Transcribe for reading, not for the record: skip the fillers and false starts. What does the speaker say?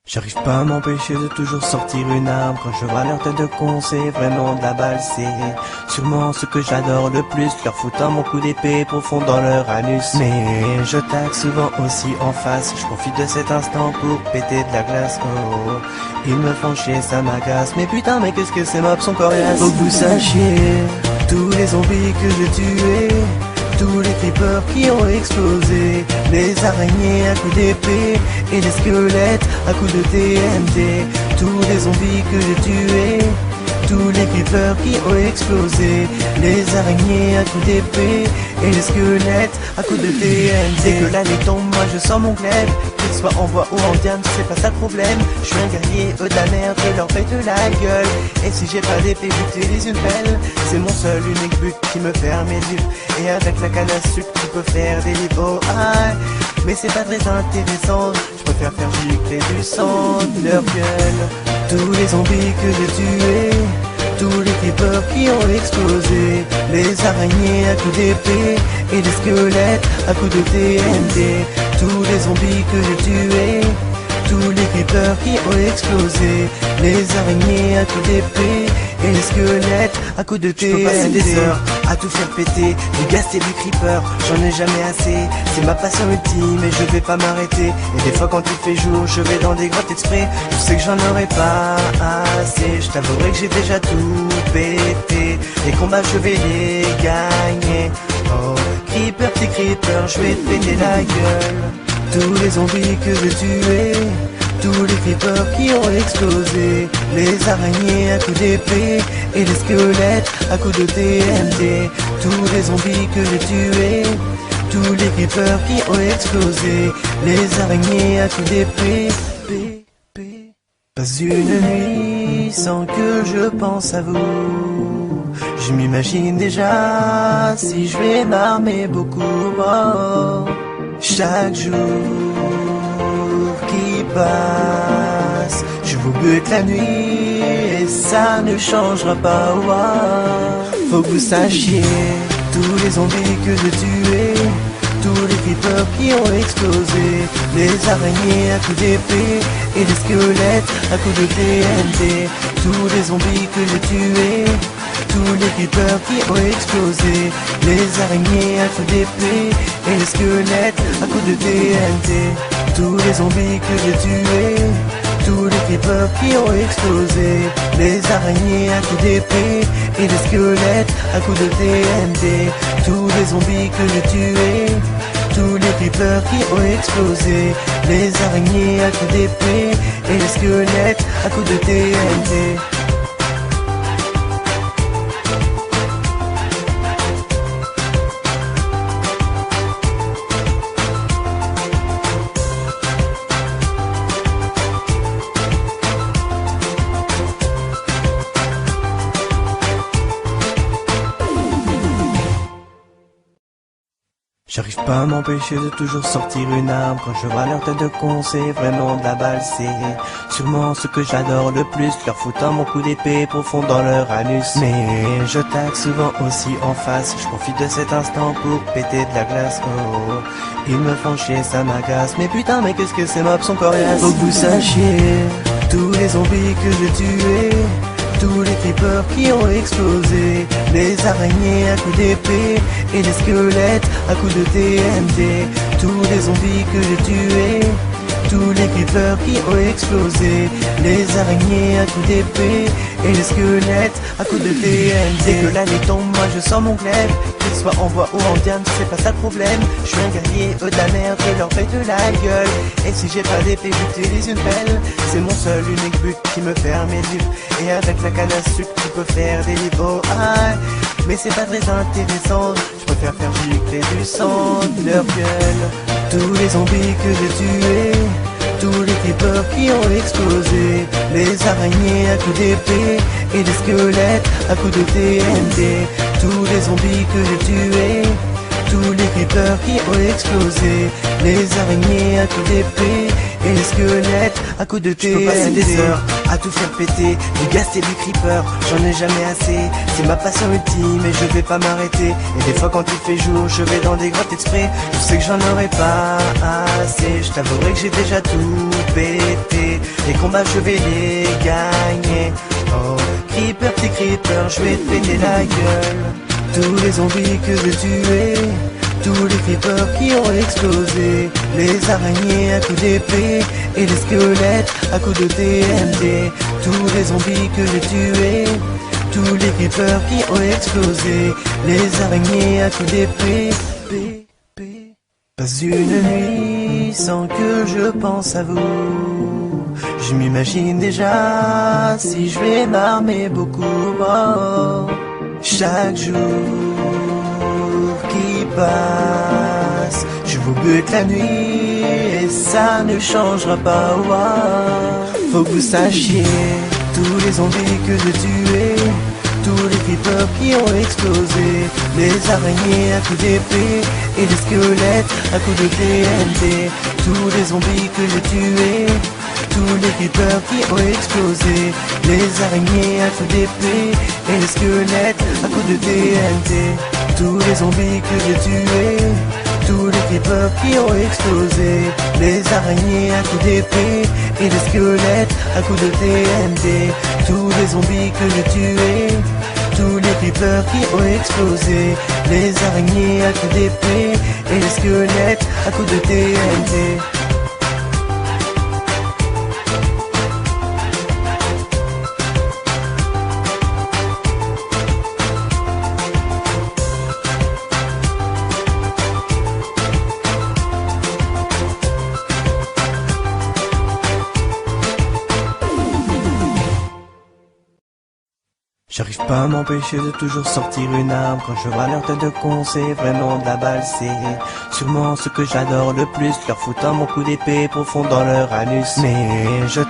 J'arrive pas à m'empêcher de toujours sortir une arme quand je vois leur tête de con, c'est vraiment de la balle, c'est sûrement ce que j'adore le plus, leur foutant mon coup d'épée profond dans leur anus. Mais je tague souvent aussi en face, je profite de cet instant pour péter de la glace. Oh, ils me font chier, ça m'agace, mais putain mais qu'est-ce que ces mobs sont coriaces. Faut que vous sachiez, tous les zombies que j'ai tués, tous les creepers qui ont explosé, les araignées à coups d'épée et les squelettes à coups de TNT, tous les zombies que j'ai tués, tous les creepers qui ont explosé, les araignées à coups d'épée et les squelettes à coups de TNT. Dès que la nuit tombe, moi je sors mon glaive, qu'il soit en bois ou en diamant, c'est pas ça le problème. Je suis un guerrier, eux de la merde, je leur pète la gueule. Et si j'ai pas d'épée, j'utilise une pelle. C'est mon seul unique but qui me permet de vivre. Et avec la canne à sucre, tu peux faire des livres. Ah, mais c'est pas très intéressant, je préfère faire gicler du sang de leur gueule. Tous les zombies que j'ai tués, tous les creepers qui ont explosé, les araignées à coups d'épée et les squelettes à coups de TNT, tous les zombies que j'ai tués, tous les creepers qui ont explosé, les araignées à coups d'épée et les squelettes à coups de TNT. Je peux passer des heures à tout faire péter, du gaz et du creeper, j'en ai jamais assez. C'est ma passion ultime et je vais pas m'arrêter. Et des fois quand il fait jour, je vais dans des grottes exprès. Je sais que j'en aurai pas assez, je t'avouerai que j'ai déjà tout pété. Les combats je vais les gagner. Oh, creeper, petit creeper, je vais te péter la gueule. Tous les zombies que j'ai tués, tous les creepers qui ont explosé, les araignées à coups d'épée et les squelettes à coups de TNT, tous les zombies que j'ai tués, tous les creepers qui ont explosé, les araignées à coups d'épée. Pas une nuit sans que je pense à vous. Je m'imagine déjà si je vais m'armer beaucoup. Oh, chaque jour qui passe, je vous bute la nuit et ça ne changera pas. Oh, faut que vous sachiez, tous les zombies que j'ai tués, tous les creepers qui ont explosé, les araignées à coups d'épée et les squelettes à coups de TNT, tous les zombies que j'ai tués, tous les creepers qui ont explosé, les araignées à coups d'épée et les squelettes à coups de TNT, tous les zombies que j'ai tués, tous les creepers qui ont explosé, les araignées à coups d'épée et les squelettes à coups de TNT, tous les zombies que j'ai tués, tous les creepers qui ont explosé, les araignées à coups d'épée et les squelettes à coups de TNT. J'arrive pas à m'empêcher de toujours sortir une arme quand je vois leur tête de con, c'est vraiment de la balle, c'est sûrement ce que j'adore le plus, leur foutant mon coup d'épée profond dans leur anus. Mais je tague souvent aussi en face, je profite de cet instant pour péter de la glace. Oh, ils me font chier, ça m'agace, mais putain mais qu'est-ce que ces mobs sont coriaces. Faut que vous sachiez, tous les zombies que j'ai tués, tous les creepers qui ont explosé, les araignées à coups d'épée et les squelettes à coups de TNT, tous les zombies que j'ai tués, tous les creepers qui ont explosé, les araignées à coups d'épée et les squelettes à coups de TNT. Dès que la nuit tombe, moi je sors mon glaive, qu'il soit en bois ou en diamant, c'est pas ça le problème. Je suis un guerrier, eux de la merde, je leur pète la gueule. Et si j'ai pas d'épée, j'utilise une pelle. C'est mon seul unique but qui me permet de vivre. Et avec la canne à sucre, tu peux faire des livres. Ah, mais c'est pas très intéressant, je préfère faire gicler du sang de leur gueule. Tous les zombies que j'ai tués, tous les creepers qui ont explosé, les araignées à coups d'épée et les squelettes à coups de TNT, tous les zombies que j'ai tués, tous les creepers qui ont explosé, les araignées à coups d'épée et les squelettes à coups de TNT. Je peux passer des heures à tout faire péter, du gaz et du creeper, j'en ai jamais assez. C'est ma passion ultime et je vais pas m'arrêter. Et des fois quand il fait jour, je vais dans des grottes exprès. Je sais que j'en aurai pas assez, je t'avouerai que j'ai déjà tout pété. combats je vais les gagner. Oh, creeper, petit creeper, je vais te péter la gueule. Tous les zombies que j'ai tués, tous les creepers qui ont explosé, les araignées à coups d'épée et les squelettes à coups de TNT. Tous les zombies que j'ai tués, tous les creepers qui ont explosé, les araignées à coups d'épée. Pas une nuit sans que je pense à vous. Je m'imagine déjà si je vais m'armer beaucoup. Oh, chaque jour qui passe, je vous bute la nuit et ça ne changera pas. Oh, faut que vous sachiez, tous les zombies que j'ai tués, tous les creepers qui ont explosé, les araignées à coups d'épée et les squelettes à coups de TNT. Tous les zombies que j'ai tués, tous les creepers qui ont explosé, les araignées à coups d'épée et les squelettes à coups de TNT. Tous les zombies que j'ai tués, tous les creepers qui ont explosé, les araignées à coups d'épée et les squelettes à coups de TNT. Tous les zombies que j'ai tués, tous les creepers qui ont explosé, les araignées à coups d'épée et les squelettes à coups de TNT. J'arrive pas à m'empêcher de toujours sortir une arme. Quand je vois leur tête de con, c'est vraiment de la balle. C'est sûrement ce que j'adore le plus, leur foutant mon coup d'épée profond dans leur anus. Mais je